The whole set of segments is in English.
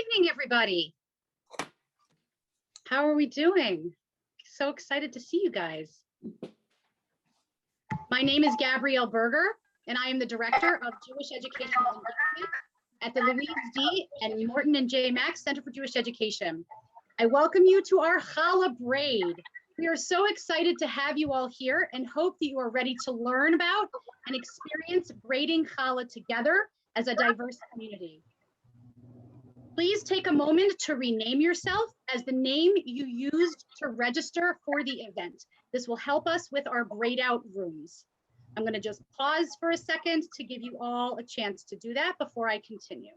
evening, everybody. How are we doing? So excited to see you guys. My name is Gabrielle Berger, and I am the Director of Jewish Education and Engagement at the Louise D. and Morton and J. Max Center for Jewish Education. I welcome you to our Challah Braid. We are so excited to have you all here and hope that you are ready to learn about and experience braiding Challah together as a diverse community. Please take a moment to rename yourself as the name you used to register for the event. This will help us with our braid out rooms. I'm going to just pause for a second to give you all a chance to do that before I continue.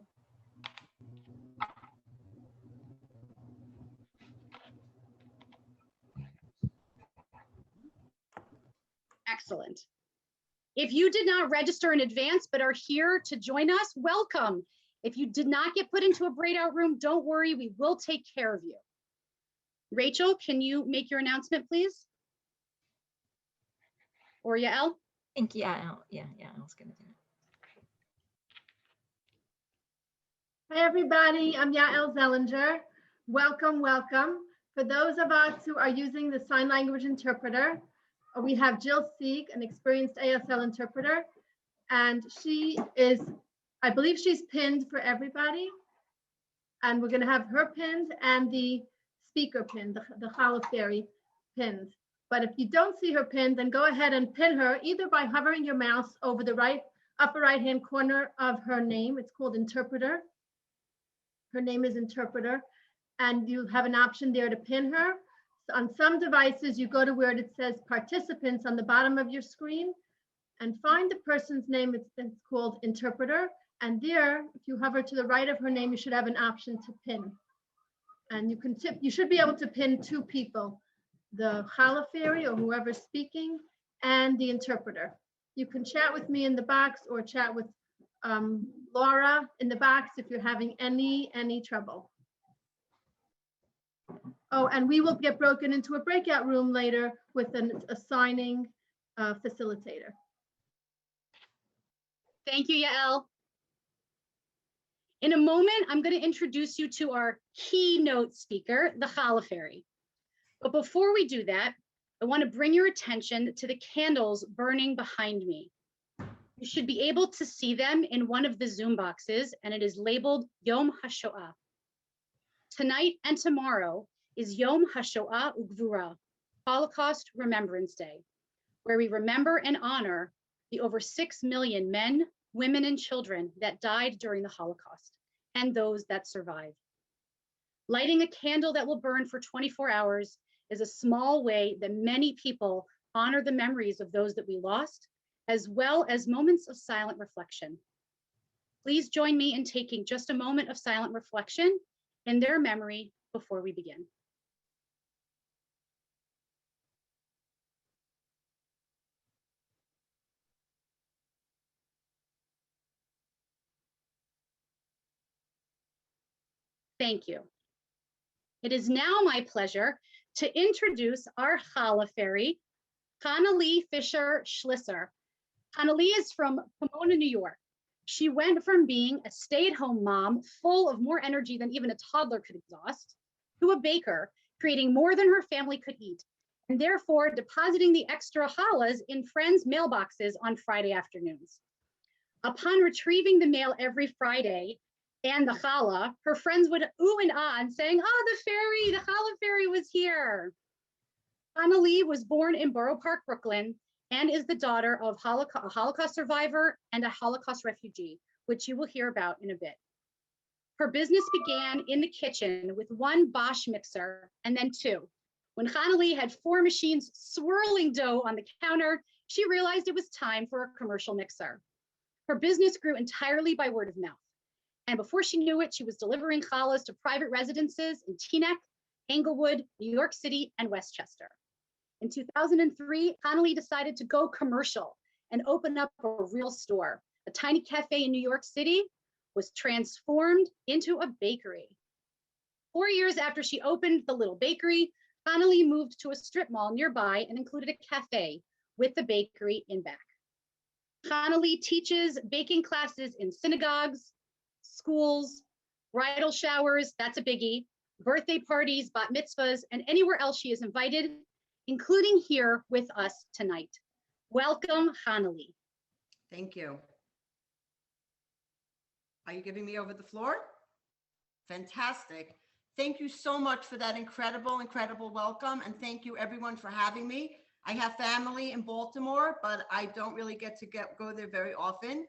Excellent. If you did not register in advance but are here to join us, welcome. If you did not get put into a braid out room, don't worry, we will take care of you. Rachel, can you make your announcement, please? Or Yael? I think Yael's gonna do it. Hi, everybody. I'm Yael Zellinger. Welcome, welcome. For those of us who are using the sign language interpreter, we have Jill Sieg, an experienced ASL interpreter, and she is, I believe she's pinned for everybody. And we're going to have her pinned and the speaker pinned, the Challah Fairy pinned. But if you don't see her pinned, then go ahead and pin her either by hovering your mouse over the upper right-hand corner of her name. It's called Interpreter. Her name is Interpreter. And you have an option there to pin her. So on some devices, you go to where it says Participants on the bottom of your screen and find the person's name. It's called Interpreter. And there, if you hover to the right of her name, you should have an option to pin. And you should be able to pin two people, the Challah Fairy or whoever's speaking and the interpreter. You can chat with me in the box or chat with Laura in the box if you're having any trouble. Oh, and we will get broken into a breakout room later with a signing facilitator. Thank you, Yael. In a moment, I'm going to introduce you to our keynote speaker, the Challah Fairy. But before we do that, I want to bring your attention to the candles burning behind me. You should be able to see them in one of the Zoom boxes, and it is labeled Yom HaShoah. Tonight and tomorrow is Yom HaShoah Ugvura, Holocaust Remembrance Day, where we remember and honor the over 6 million men, women, and children that died during the Holocaust and those that survived. Lighting a candle that will burn for 24 hours is a small way that many people honor the memories of those that we lost, as well as moments of silent reflection. Please join me in taking just a moment of silent reflection in their memory before we begin. Thank you. It is now my pleasure to introduce our Challah Fairy, Connelly Fisher Schlisser. Connelly is from Pomona, New York. She went from being a stay-at-home mom full of more energy than even a toddler could exhaust, to a baker, creating more than her family could eat, and therefore depositing the extra challahs in friends' mailboxes on Friday afternoons. Upon retrieving the mail every Friday, and the challah, her friends would ooh and ah and saying, "Oh, the Challah Fairy was here." Connolly was born in Borough Park, Brooklyn, and is the daughter of a Holocaust survivor and a Holocaust refugee, which you will hear about in a bit. Her business began in the kitchen with one Bosch mixer and then two. When Connolly had 4 machines swirling dough on the counter, she realized it was time for a commercial mixer. Her business grew entirely by word of mouth. And before she knew it, she was delivering challahs to private residences in Teaneck, Englewood, New York City, and Westchester. In 2003, Connolly decided to go commercial and open up a real store. A tiny cafe in New York City was transformed into a bakery. 4 years after she opened the little bakery, Connolly moved to a strip mall nearby and included a cafe with the bakery in back. Connolly teaches baking classes in synagogues, schools, Bridal showers, that's a biggie. Birthday parties, bat mitzvahs, and anywhere else she is invited, including here with us tonight. Welcome, Connelly. Thank you. Are you giving me over the floor? Fantastic. Thank you so much for that incredible, incredible welcome. And thank you everyone for having me. I have family in Baltimore, but I don't really get to go there very often.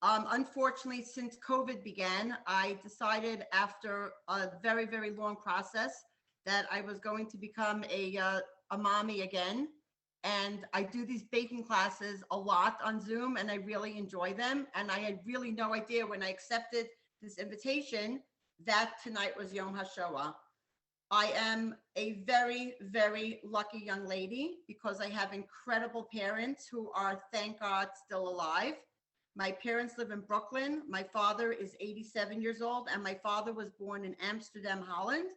Unfortunately, since COVID began, I decided after a very, very long process that I was going to become a mommy again. And I do these baking classes a lot on Zoom, and I really enjoy them. And I had really no idea when I accepted this invitation that tonight was Yom HaShoah. I am a very, very lucky young lady because I have incredible parents who are, thank God, still alive. My parents live in Brooklyn. My father is 87 years old, and my father was born in Amsterdam, Holland.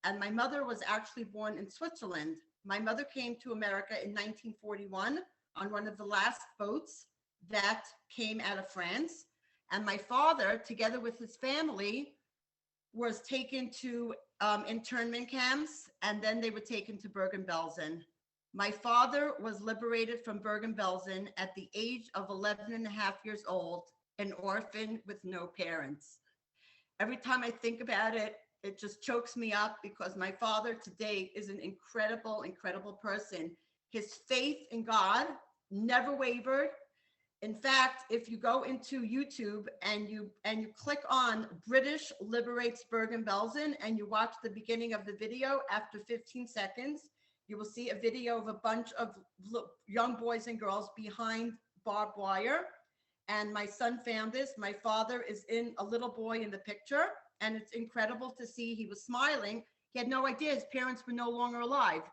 And my mother was actually born in Switzerland. My mother came to America in 1941 on one of the last boats that came out of France. And my father, together with his family, was taken to internment camps, and then they were taken to Bergen-Belsen. My father was liberated from Bergen-Belsen at the age of 11 and a half years old, an orphan with no parents. Every time I think about it, it just chokes me up because my father today is an incredible, incredible person. His faith in God never wavered. In fact, if you go into YouTube and you click on British liberates Bergen-Belsen and you watch the beginning of the video, after 15 seconds, you will see a video of a bunch of young boys and girls behind barbed wire. And my son found this. My father is a little boy in the picture, and it's incredible to see. He was smiling. He had no idea his parents were no longer alive,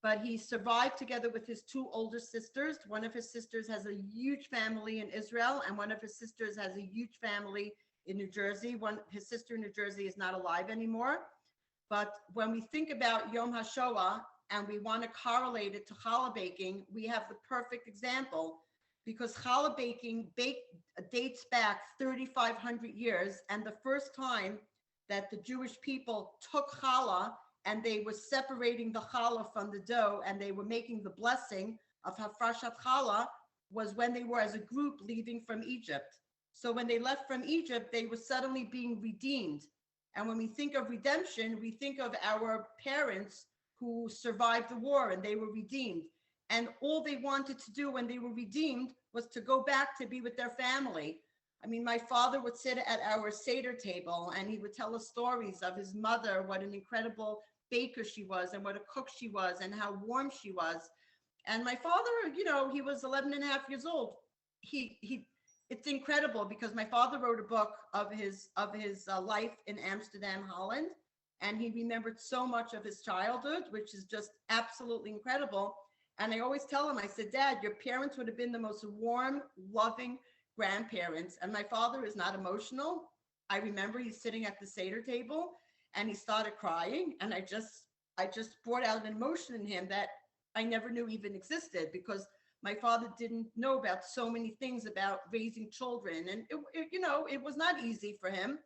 but he survived together with his two older sisters. One of his sisters has a huge family in Israel, and one of his sisters has a huge family in New Jersey. His sister in New Jersey is not alive anymore. But when we think about Yom HaShoah and we want to correlate it to challah baking, we have the perfect example, because challah baking dates back 3,500 years. And the first time that the Jewish people took challah and they were separating the challah from the dough and they were making the blessing of hafrashat challah was when they were as a group leaving from Egypt. So when they left from Egypt, they were suddenly being redeemed. And when we think of redemption, we think of our parents who survived the war and they were redeemed. And all they wanted to do when they were redeemed was to go back to be with their family. I mean, my father would sit at our Seder table and he would tell us stories of his mother, what an incredible baker she was and what a cook she was and how warm she was. And my father, you know, he was 11 and a half years old. It's incredible because my father wrote a book of his life in Amsterdam, Holland, and he remembered so much of his childhood, which is just absolutely incredible. And I always tell him, I said, Dad, your parents would have been the most warm, loving grandparents. And my father is not emotional. I remember he's sitting at the Seder table and he started crying. And I just brought out an emotion in him that I never knew even existed, because my father didn't know about so many things about raising children. And it was not easy for him.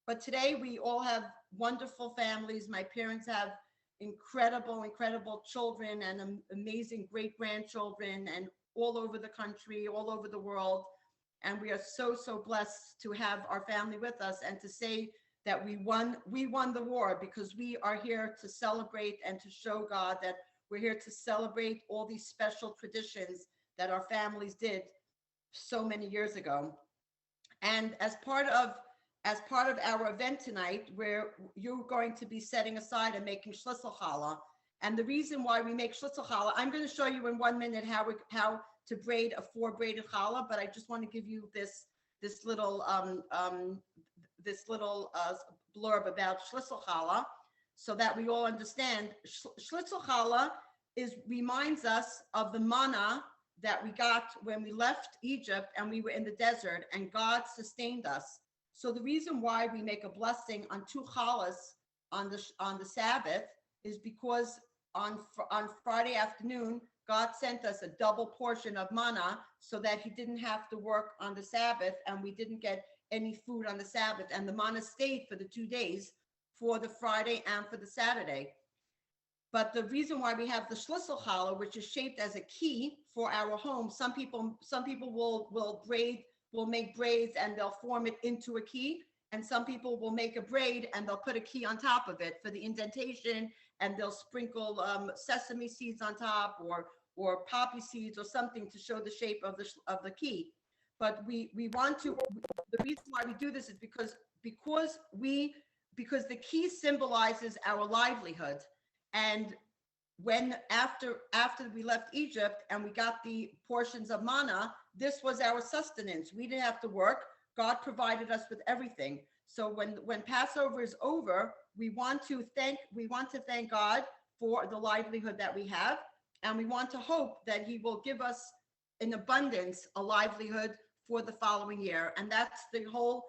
But today we all have wonderful families. My parents have incredible, incredible children and amazing great grandchildren, and all over the country, all over the world. And we are so, so blessed to have our family with us and to say that we won the war, because we are here to celebrate and to show God that we're here to celebrate all these special traditions that our families did so many years ago. And as part of our event tonight, where you're going to be setting aside and making Schlisser challah. And the reason why we make Schlisser challah, I'm going to show you in 1 minute how to braid a 4 braided challah, but I just want to give you this little blurb about Schlisser challah so that we all understand. Schlisser challah reminds us of the manna that we got when we left Egypt and we were in the desert, and God sustained us. So the reason why we make a blessing on 2 challahs on the Sabbath is because on Friday afternoon, God sent us a double portion of manna so that he didn't have to work on the Sabbath and we didn't get any food on the Sabbath, and the manna stayed for the 2 days, for the Friday and for the Saturday. But the reason why we have the Schlisser Challah, which is shaped as a key for our home, some people will make braids and they'll form it into a key, and some people will make a braid and they'll put a key on top of it for the indentation, and they'll sprinkle sesame seeds on top, or poppy seeds or something to show the shape of the key. But we want to, the reason why we do this is because the key symbolizes our livelihood. And when after we left Egypt and we got the portions of manna, this was our sustenance. We didn't have to work. God provided us with everything. So when Passover is over, we want to thank God for the livelihood that we have, and we want to hope that He will give us in abundance a livelihood for the following year. And that's the whole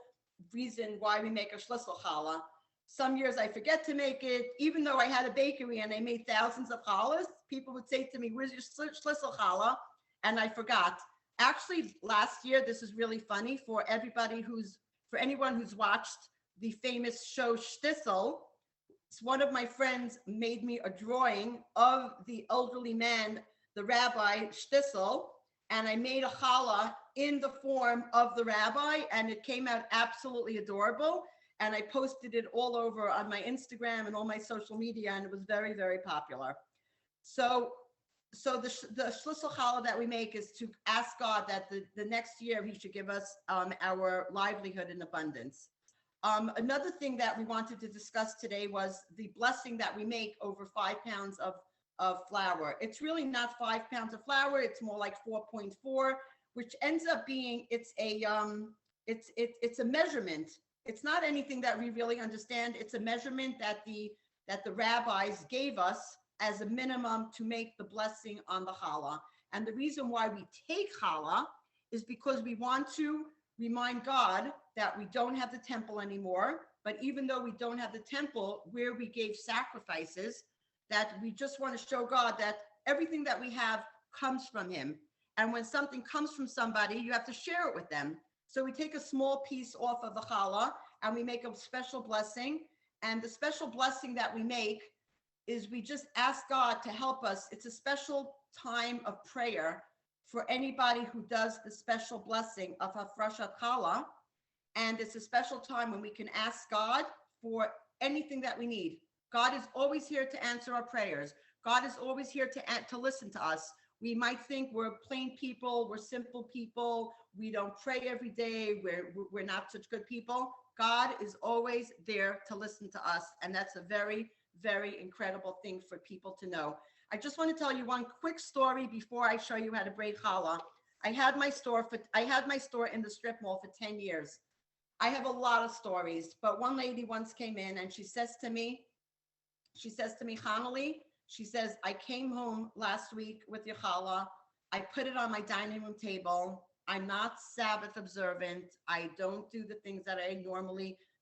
reason why we make a Schlisser Challah. Some years I forget to make it, even though I had a bakery and I made thousands of challahs. People would say to me, "Where's your Schlisser Challah?" And I forgot. Actually, last year, this is really funny for anyone who's watched the famous show Schlisser. One of my friends made me a drawing of the elderly man, the rabbi Schlisser, and I made a challah in the form of the rabbi, and it came out absolutely adorable. And I posted it all over on my Instagram and all my social media, and it was very, very popular. So the Schlisser Challah that we make is to ask God that the next year He should give us our livelihood in abundance. Another thing that we wanted to discuss today was the blessing that we make over 5 pounds of flour. It's really not 5 pounds of flour; it's more like 4.4, which ends up being it's a measurement. It's not anything that we really understand. It's a measurement that the rabbis gave us as a minimum to make the blessing on the challah. And the reason why we take challah is because we want to remind God that we don't have the temple anymore. But even though we don't have the temple where we gave sacrifices, that we just want to show God that everything that we have comes from Him. And when something comes from somebody, you have to share it with them. So we take a small piece off of the challah and we make a special blessing. And the special blessing that we make is we just ask God to help us. It's a special time of prayer for anybody who does the special blessing of Hafrashat Challah. And it's a special time when we can ask God for anything that we need. God is always here to answer our prayers. God is always here to listen to us. We might think we're plain people, we're simple people, we don't pray every day, we're not such good people. God is always there to listen to us, and that's a very, very incredible thing for people to know. I just want to tell you one quick story before I show you how to braid challah. I had my store in the strip mall for 10 years. I have a lot of stories, but one lady once came in and she says to me, Connelly, she says, I came home last week with your challah. I put it on my dining room table. I'm not Sabbath observant. I don't do the things that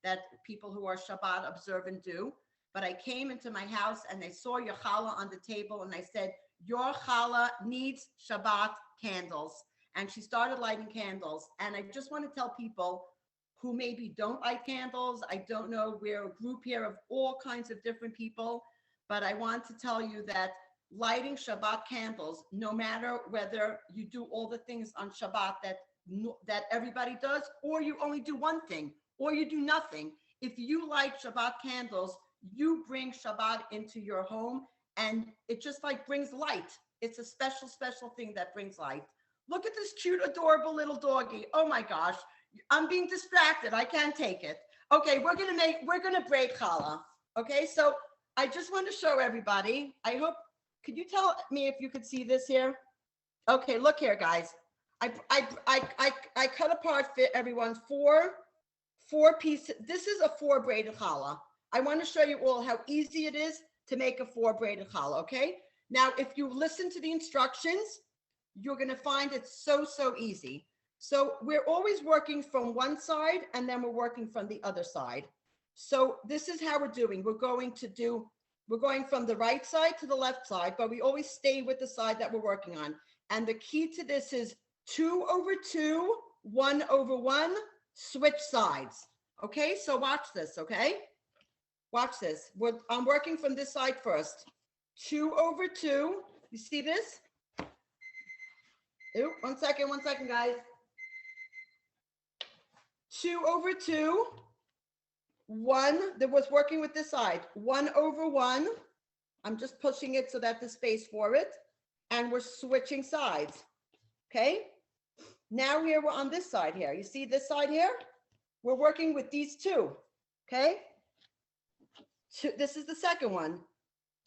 that people who are Shabbat observant do. But I came into my house and I saw your challah on the table and I said, your challah needs Shabbat candles. And she started lighting candles. And I just want to tell people who maybe don't light candles. I don't know, we're a group here of all kinds of different people. But I want to tell you that lighting Shabbat candles, no matter whether you do all the things on Shabbat that everybody does, or you only do one thing, or you do nothing. If you light Shabbat candles, you bring Shabbat into your home, and it just like brings light. It's a special, special thing that brings light. Look at this cute, adorable little doggy. Oh my gosh, I'm being distracted. I can't take it. Okay, we're gonna braid challah. Okay, so I just want to show everybody. I hope, could you tell me if you could see this here? Okay, look here, guys. I cut apart for everyone four pieces. This is a 4 braided challah. I want to show you all how easy it is to make a 4 braided challah, okay? Now, if you listen to the instructions, you're going to find it so easy. So we're always working from one side and then we're working from the other side. So this is how we're doing. We're going from the right side to the left side, but we always stay with the side that we're working on. And the key to this is 2 over 2, 1 over 1, switch sides. Okay, so watch this, okay? Watch this. I'm working from this side first. 2 over 2. You see this? Ooh, one second, guys. 2 over 2. 1, that was working with this side. 1 over 1. I'm just pushing it so that the space for it. And we're switching sides. Okay? Now here we're on this side here. You see this side here? We're working with these two. Okay? This is the second one.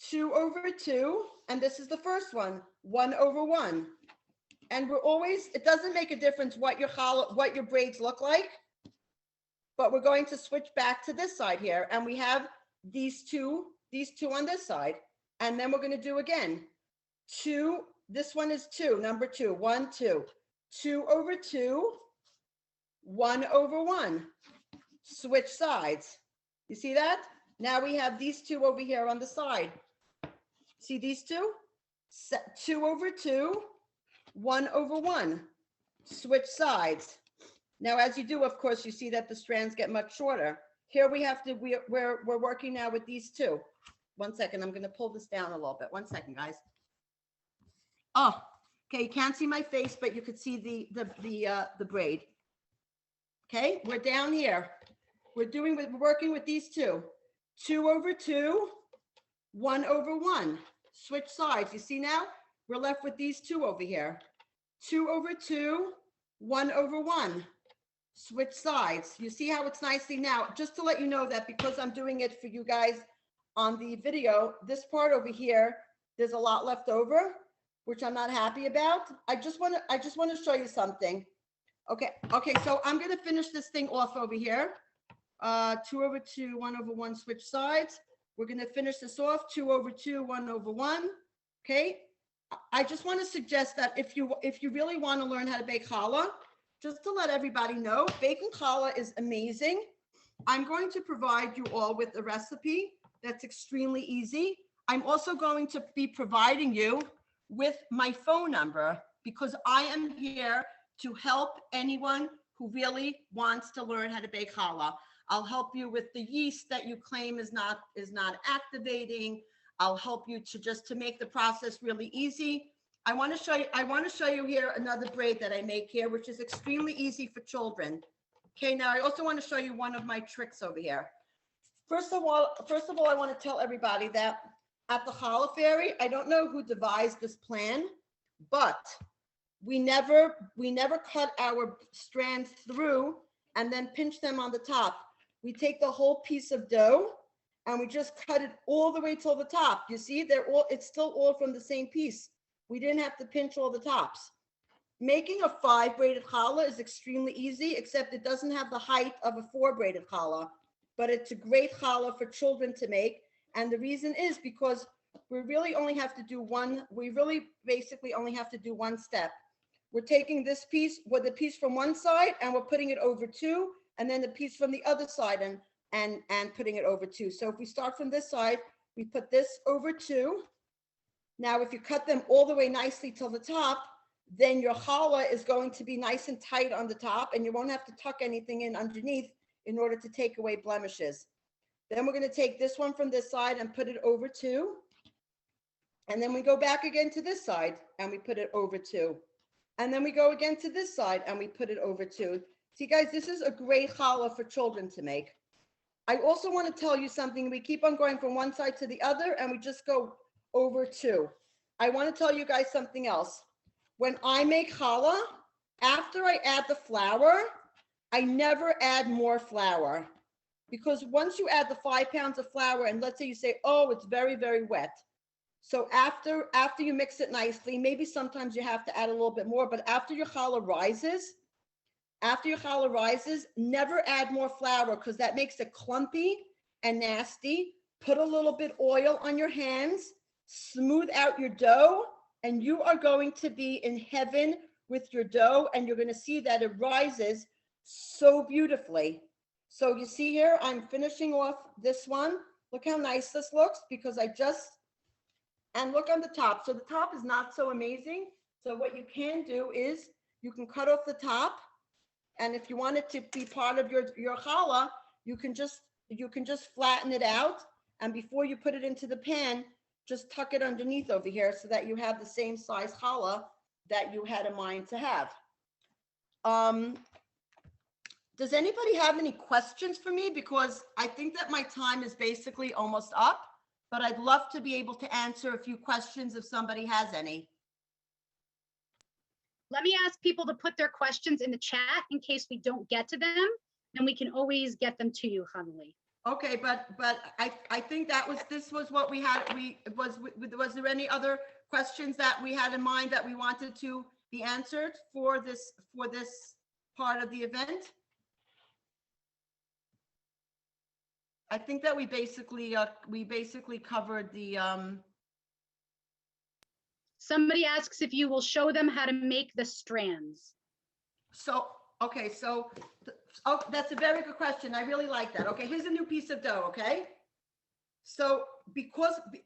2 over 2. And this is the first one. 1 over 1. And we're always, it doesn't make a difference what your braids look like, but we're going to switch back to this side here. And we have these two on this side. And then we're going to do again. 2, this one is 2, number 2, 1, 2. 2 over 2, 1 over 1. Switch sides. You see that? Now we have these two over here on the side. See these two? 2 over 2, 1 over 1. Switch sides. Now, as you do, of course, you see that the strands get much shorter. Here we have to, we're working now with these two. 1 second, I'm going to pull this down a little bit. 1 second, guys. Oh, okay, you can't see my face, but you could see the braid. Okay, we're down here. We're working with these two. 2 over 2, 1 over 1. Switch sides. You see now? We're left with these two over here. 2 over 2, 1 over 1. Switch sides. You see how it's nicely now? Just to let you know that because I'm doing it for you guys on the video, this part over here, there's a lot left over, which I'm not happy about. I just want to show you something. Okay, so I'm going to finish this thing off over here. 2 over 2, 1 over 1, switch sides. We're going to finish this off. 2 over 2, 1 over 1. Okay. I just want to suggest that if you really want to learn how to bake challah, just to let everybody know, baking challah is amazing. I'm going to provide you all with a recipe that's extremely easy. I'm also going to be providing you with my phone number because I am here to help anyone who really wants to learn how to bake challah. I'll help you with the yeast that you claim is not activating. I'll help you to make the process really easy. I want to show you here another braid that I make here, which is extremely easy for children. Okay, now I also want to show you one of my tricks over here. First of all, I want to tell everybody that at the Challah Fairy, I don't know who devised this plan, but we never cut our strands through and then pinch them on the top. We take the whole piece of dough and we just cut it all the way till the top. You see, it's still all from the same piece. We didn't have to pinch all the tops. Making a 5 braided challah is extremely easy, except it doesn't have the height of a 4 braided challah, but it's a great challah for children to make. And the reason is because we really only have to do basically only have to do one step. We're taking this piece with the piece from one side and we're putting it over 2, and then the piece from the other side and putting it over 2. So if we start from this side, we put this over 2. Now, if you cut them all the way nicely till the top, then your challah is going to be nice and tight on the top, and you won't have to tuck anything in underneath in order to take away blemishes. Then we're going to take this one from this side and put it over 2. And then we go back again to this side and we put it over 2. And then we go again to this side and we put it over 2. See, guys, this is a great challah for children to make. I also want to tell you something. We keep on going from one side to the other and we just go over 2. I want to tell you guys something else. When I make challah, after I add the flour, I never add more flour, because once you add the 5 pounds of flour, and let's say you say, oh, it's very, very wet. So after you mix it nicely, maybe sometimes you have to add a little bit more, but after your challah rises, never add more flour, because that makes it clumpy and nasty. Put a little bit oil on your hands, smooth out your dough, and you are going to be in heaven with your dough, and you're going to see that it rises so beautifully. So you see here, I'm finishing off this one. Look how nice this looks, because and look on the top. So the top is not so amazing. So what you can do is you can cut off the top And if you want it to be part of your challah, you can just flatten it out. And before you put it into the pan, just tuck it underneath over here so that you have the same size challah that you had in mind to have. Does anybody have any questions for me? Because I think that my time is basically almost up, but I'd love to be able to answer a few questions if somebody has any. Let me ask people to put their questions in the chat in case we don't get to them, and we can always get them to you, Connelly. Okay, but I think this was what we had. Was there any other questions that we had in mind that we wanted to be answered for this part of the event? I think that we basically covered the. Somebody asks if you will show them how to make the strands. So, okay, so, oh, that's a very good question. I really like that. Okay, here's a new piece of dough, okay? So,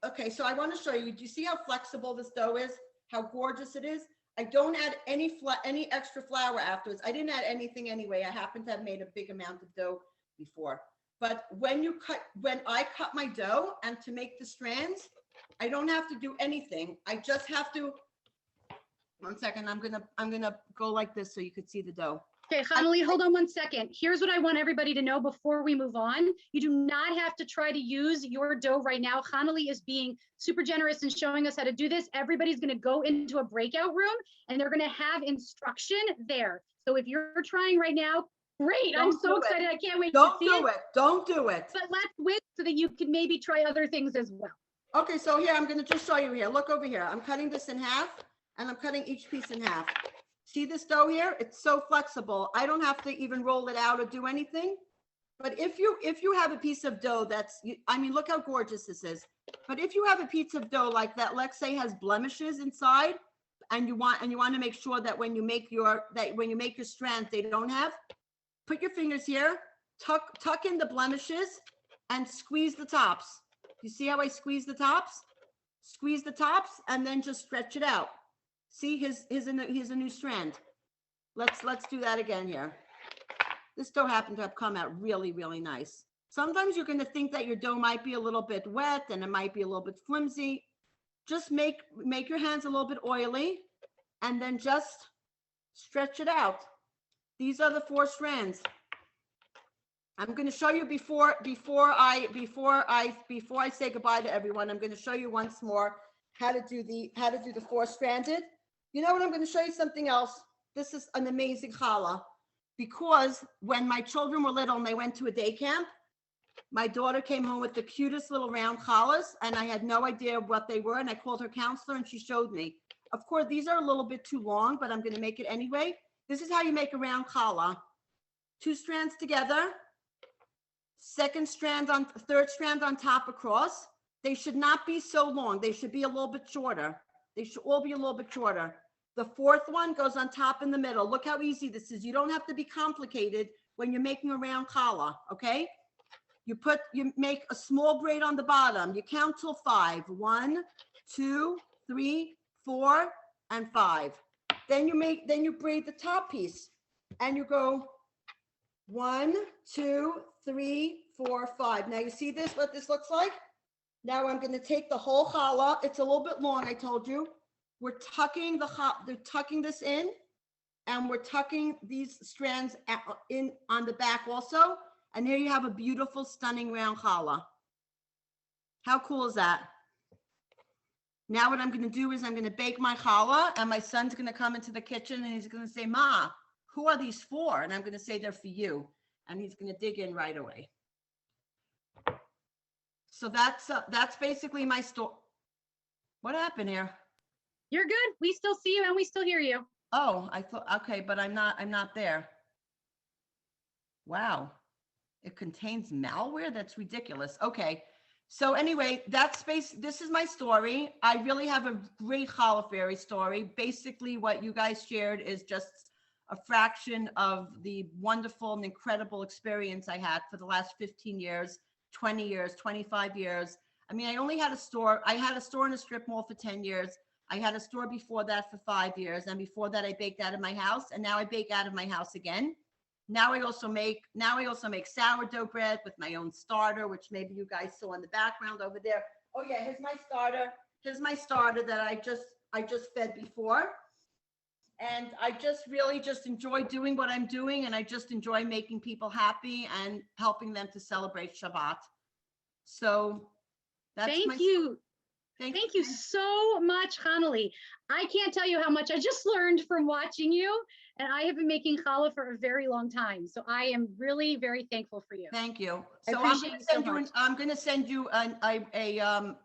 okay, so I want to show you, do you see how flexible this dough is? How gorgeous it is? I don't add any extra flour afterwards. I didn't add anything anyway. I happen to have made a big amount of dough before. But when I cut my dough and to make the strands, I don't have to do anything. I just have to, one second, I'm gonna go like this so you could see the dough. Okay, Connelly, hold on one second. Here's what I want everybody to know before we move on. You do not have to try to use your dough right now. Connelly is being super generous and showing us how to do this. Everybody's gonna go into a breakout room and they're gonna have instruction there. So if you're trying right now, great, I'm so excited. I can't wait to see it. Don't do it. But let's wait so that you can maybe try other things as well. Okay, so here, I'm gonna just show you here. Look over here. I'm cutting this in half and I'm cutting each piece in half. See this dough here? It's so flexible. I don't have to even roll it out or do anything. But if you have a piece of dough I mean, look how gorgeous this is. But if you have a piece of dough like that, let's say has blemishes inside, and you want to make sure that when you make your strands, they don't have, put your fingers here, tuck in the blemishes and squeeze the tops. You see how I squeeze the tops? Squeeze the tops and then just stretch it out. See, here's a new strand. Let's do that again here. This dough happened to have come out really, really nice. Sometimes you're going to think that your dough might be a little bit wet and it might be a little bit flimsy. Just make your hands a little bit oily and then just stretch it out. These are the 4 strands. I'm going to show you before I say goodbye to everyone. I'm going to show you once more how to do the 4 stranded. You know what? I'm going to show you something else. This is an amazing challah, because when my children were little and they went to a day camp, my daughter came home with the cutest little round challahs, and I had no idea what they were. And I called her counselor, and she showed me. Of course, these are a little bit too long, but I'm going to make it anyway. This is how you make a round challah: 2 strands together. Third strand on top across. They should not be so long. They should be a little bit shorter. They should all be a little bit shorter. The 4th one goes on top in the middle. Look how easy this is. You don't have to be complicated when you're making a round challah, okay? You make a small braid on the bottom. You count till 5. 1, 2, 3, 4, and 5. Then you braid the top piece and you go 1, 2, 3, 4, 5. Now you see what this looks like? Now I'm going to take the whole challah. It's a little bit long, I told you. We're tucking this in, and we're tucking these strands in on the back also. And here you have a beautiful, stunning round challah. How cool is that? Now what I'm going to do is I'm going to bake my challah, and my son's going to come into the kitchen and he's going to say, "Ma, who are these for?" And I'm going to say, "They're for you." And he's going to dig in right away. So that's basically my story. What happened here? You're good. We still see you and we still hear you. Oh, I thought, okay, but I'm not there. Wow. It contains malware? That's ridiculous. Okay. So anyway, this is my story. I really have a great challah fairy story. Basically, what you guys shared is just a fraction of the wonderful and incredible experience I had for the last 15 years, 20 years, 25 years. I mean, I only had a store. I had a store in a strip mall for 10 years. I had a store before that for 5 years. And before that, I baked out of my house. And now I bake out of my house again. Now I also make sourdough bread with my own starter, which maybe you guys saw in the background over there. Oh yeah, here's my starter. Here's my starter that I just fed before. And I just really just enjoy doing what I'm doing, and I just enjoy making people happy and helping them to celebrate Shabbat. So that's Thank you. Thank you so much, Connelly. I can't tell you how much I just learned from watching you, and I have been making challah for a very long time. So I am really very thankful for you. Thank you. I So appreciate you so much. I'm going to send you the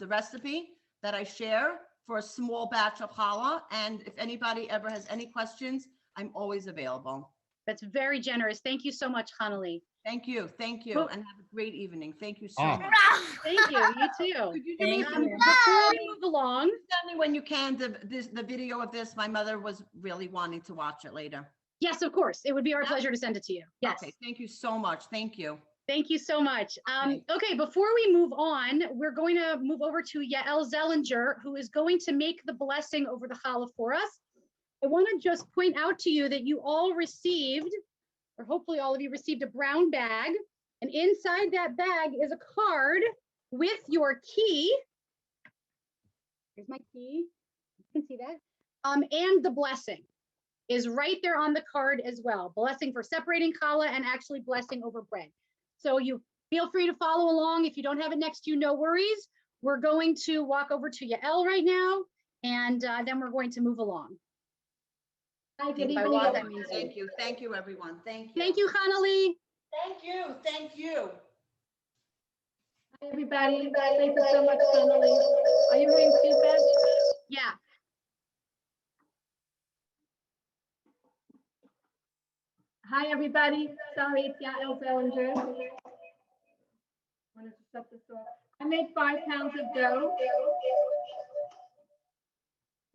recipe that I share for a small batch of challah. And if anybody ever has any questions, I'm always available. That's very generous. Thank you so much, Connelly. Thank you. Thank you. Well- And have a great evening. Thank you so Ah. much. Thank you. You too. Could you do me Thank one- you. Before we move along, Send me when you can the video of this. My mother was really wanting to watch it later. yes, of course, it would be our Yeah. pleasure to send it to you. Yes. Okay. Thank you so much. Thank you. Thank you so much. Okay. Okay, before we move on, we're going to move over to Yael Zellinger, who is going to make the blessing over the challah for us. I want to just point out to you that you all received, or hopefully all of you received, a brown bag. And inside that bag is a card with your key. Here's my key. You can see that. And the blessing is right there on the card as well. Blessing for separating challah and actually blessing over bread. So you feel free to follow along. If you don't have it next to you, no worries. We're going to walk over to Yael right now, and then we're going to move along. Hi, good By evening. law, that means Thank you. Thank you, everyone. Thank you. Thank you, Connelly. Thank you. Thank you. Hi, everybody. Thank you so much, Connolly. Are you hearing feedback? Yeah. Hi, everybody. Sorry, it's Yael Zellinger. Wanted to set this off. I made 5 pounds of dough.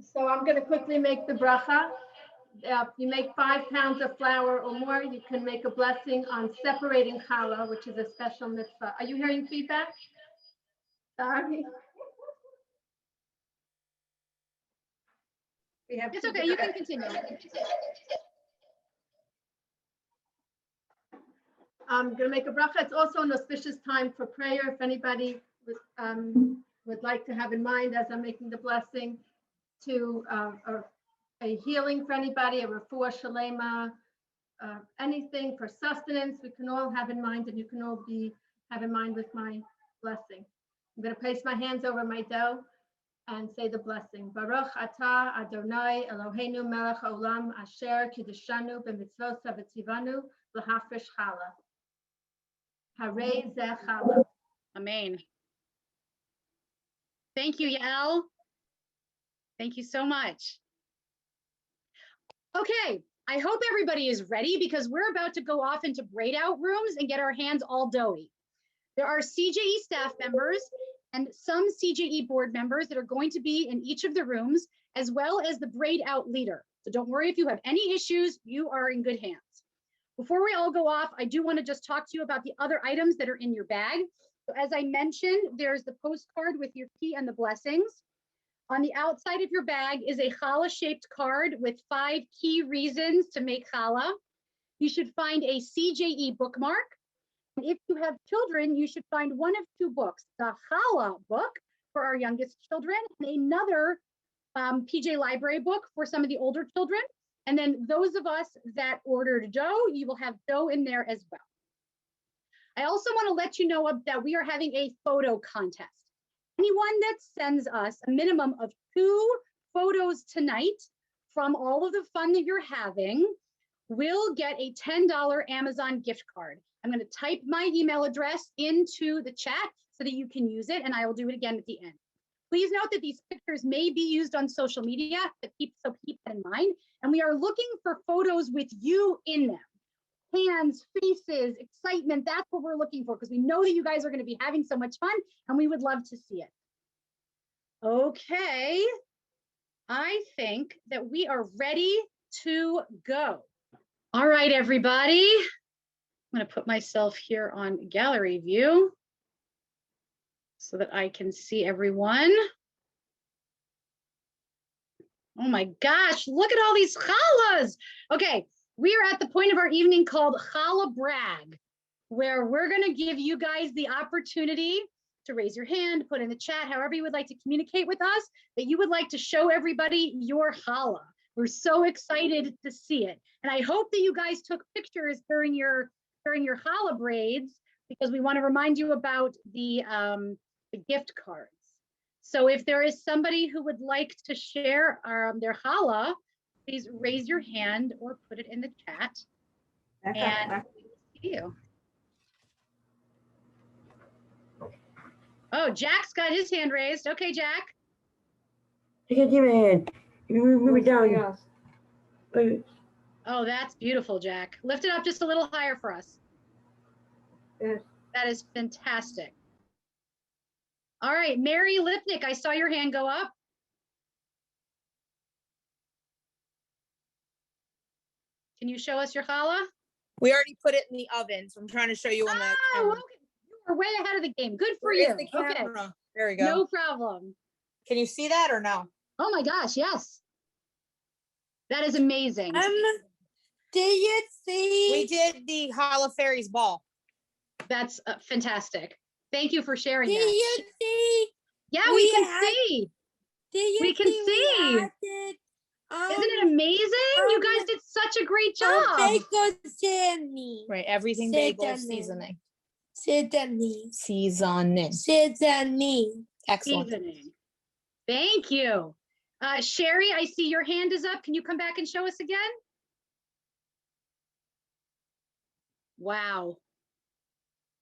So I'm going to quickly make the bracha. If you make 5 pounds of flour or more, you can make a blessing on separating challah, which is a special mitzvah. Are you hearing feedback? Sorry. We have It's okay. You can continue. I'm going to make a bracha. It's also an auspicious time for prayer. If anybody would like to have in mind as I'm making the blessing to a healing for anybody, a refuah shalema, anything for sustenance, we can all have in mind, and you can all have in mind with my blessing. I'm going to place my hands over my dough and say the blessing. Baruch atah Adonai Eloheinu melech haolam asher kiddushanu b'mitzvot v'tzivanu l'hafresh challah. Harei zeh challah. Amen. Thank you, Yael. Thank you so much. Okay, I hope everybody is ready because we're about to go off into braid out rooms and get our hands all doughy. There are CJE staff members and some CJE board members that are going to be in each of the rooms, as well as the braid out leader. So don't worry if you have any issues, you are in good hands. Before we all go off, I do want to just talk to you about the other items that are in your bag. So as I mentioned, there's the postcard with your key and the blessings. On the outside of your bag is a challah-shaped card with 5 key reasons to make challah. You should find a CJE bookmark. And if you have children, you should find one of 2 books, the challah book for our youngest children, and another PJ Library book for some of the older children. And then those of us that ordered dough, you will have dough in there as well. I also want to let you know that we are having a photo contest. Anyone that sends us a minimum of 2 photos tonight from all of the fun that you're having will get a $10 Amazon gift card. I'm going to type my email address into the chat so that you can use it, and I will do it again at the end. Please note that these pictures may be used on social media, so keep that in mind. And we are looking for photos with you in them. Hands, faces, excitement, that's what we're looking for, because we know that you guys are going to be having so much fun, and we would love to see it. Okay, I think that we are ready to go. All right, everybody. I'm going to put myself here on gallery view so that I can see everyone. Oh my gosh, look at all these challahs. Okay, We are at the point of our evening called Challah Brag, where we're going to give you guys the opportunity to raise your hand, put in the chat, however you would like to communicate with us, that you would like to show everybody your challah. We're so excited to see it. And I hope that you guys took pictures during your challah braids, because we want to remind you about the gift cards. So if there is somebody who would like to share their challah, please raise your hand or put it in the chat. And we will see you. Oh, Jack's got his hand raised. Okay, Jack. I can't see my hand. You move it down. Oh, that's beautiful, Jack. Lift it up just a little higher for us. Yes. That is fantastic. All right, Mary Lipnick, I saw your hand go up. Can you show us your challah? We already put it in the oven, so I'm trying to show you on the Oh, camera. okay. You are way ahead of the game. Good for Where you. is the Okay, camera? There we go. no problem. Can you see that or no? Oh my gosh, yes. That is amazing. Did you see? We did the Challah Fairies ball. That's fantastic. Thank you for sharing Did that. you see? Yeah, we we can had- see. Did you We can see. We acted, Isn't it amazing? You guys did such a great job. Bacon Sydney. Right, everything Sit bagel down seasoning. Sydney. Seasoning. Sydney. Excellent. Seasoning. Thank you. Sherry, I see your hand is up. Can you come back and show us again? Wow.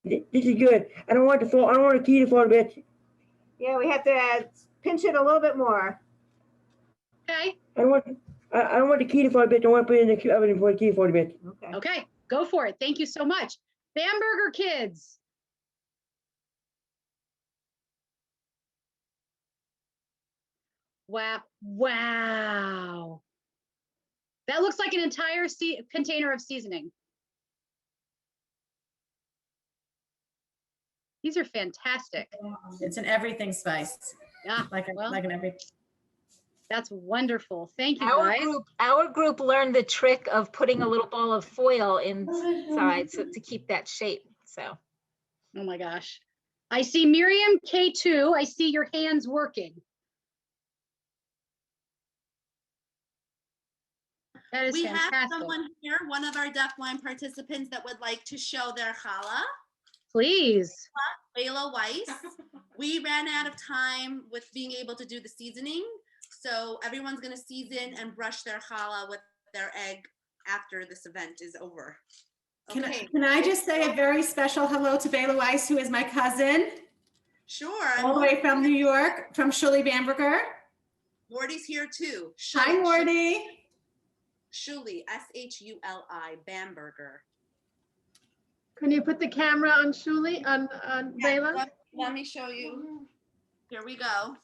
This is good. I don't want to fall. I don't want the key to fall a bit. Yeah, we have to pinch it a little bit more. Okay. I don't want the key to fall a bit. I want to put it in the oven before the key to fall a bit. Okay. Okay. Go for it. Thank you so much. Bamberger kids. Wow. Wow. That looks like an entire container of seasoning. These are fantastic. It's an everything spice. Yeah, Like well, an everything. that's wonderful. Thank you, Our guys. group learned the trick of putting a little ball of foil inside to keep that shape. So Oh my gosh. I see Miriam K2. I see your hands working. That is We have fantastic. someone here, one of our deafblind participants that would like to show their challah. Please. Layla Weiss. We ran out of time with being able to do the seasoning. So everyone's gonna season and brush their challah with their egg after this event is over. Okay, Can I just say a very special hello to Bela Weiss, who is my cousin, sure. all the way from New York, from Shuli Bamberger. Morty's here too. Hi, Morty. Shuli, S-H-U-L-I, Bamberger. Can you put the camera on Shuli, on Yeah, Layla? let me show you. Here we go.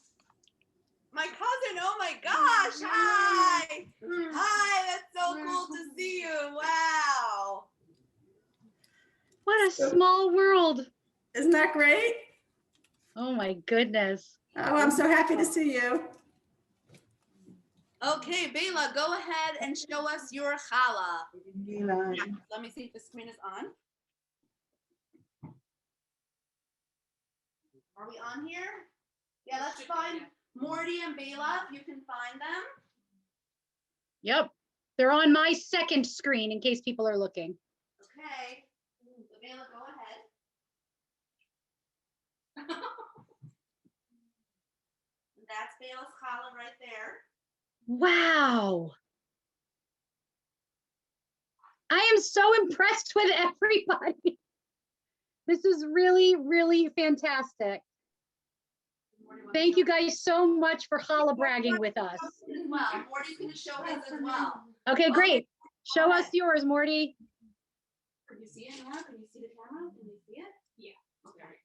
My cousin, oh my gosh, hi. Hi, that's so cool to see you, wow. What a small world. Isn't that great? Oh my goodness. Oh, I'm so happy to see you. Okay, Bela, go ahead and show us your challah. Yeah, let me see if the screen is on. Are we on here? Yeah, let's find Morty and Bela, if you can find them. Yep. They're on my second screen in case people are looking. Okay, so Bela, go ahead. That's Bela's challah right there. Wow. I am so impressed with everybody. This is really, really fantastic. Thank you guys so much for challah bragging with us. As well. Morty's gonna show his as well. Okay, great. Show us yours, Morty. Can you see it now? Can you see the camera? Can you see it? Yeah. Okay.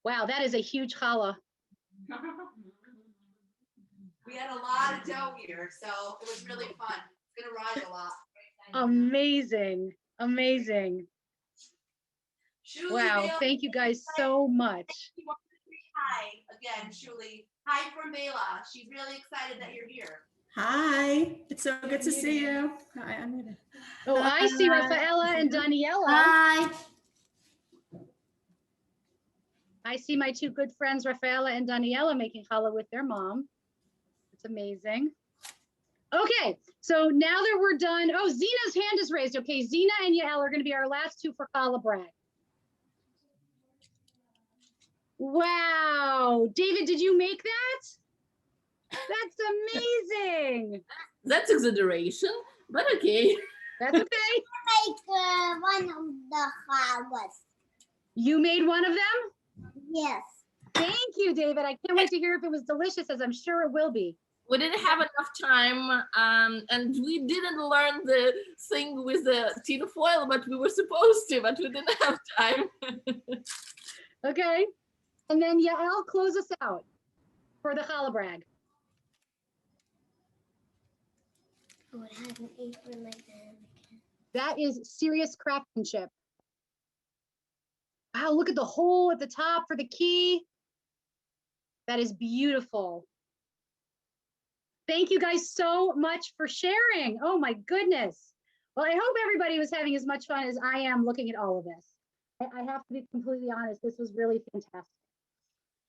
Wow, that is a huge challah. We had a lot of dough here, so it was really fun. It's gonna rise a lot. Amazing, amazing. Shuli, Wow, Bela, thank you guys so much. you want to say hi again, Shuli. Hi from Bela. She's really excited that you're here. Hi, it's so good to see you. Hi, I'm muted. Oh, I see Rafaela and Daniela. Hi. I see my two good friends, Rafaela and Daniela, making challah with their mom. It's amazing. Okay, so now that we're done, oh, Zena's hand is raised. Okay, Zena and Yael are going to be our last two for challah brag. Wow, David, did you make that? That's amazing. That's exaggeration, but okay. That's okay. Make one of the flowers. You made one of them? Yes. Thank you, David. I can't wait to hear if it was delicious, as I'm sure it will be. We didn't have enough time, and we didn't learn the thing with the tin foil, but we were supposed to, but we didn't have time. Okay. And then Yael, close us out for the challah brag. Oh, it has an apron like that. That is serious craftsmanship. Wow, look at the hole at the top for the key. That is beautiful. Thank you guys so much for sharing. Oh my goodness. Well, I hope everybody was having as much fun as I am looking at all of this. I have to be completely honest, this was really fantastic.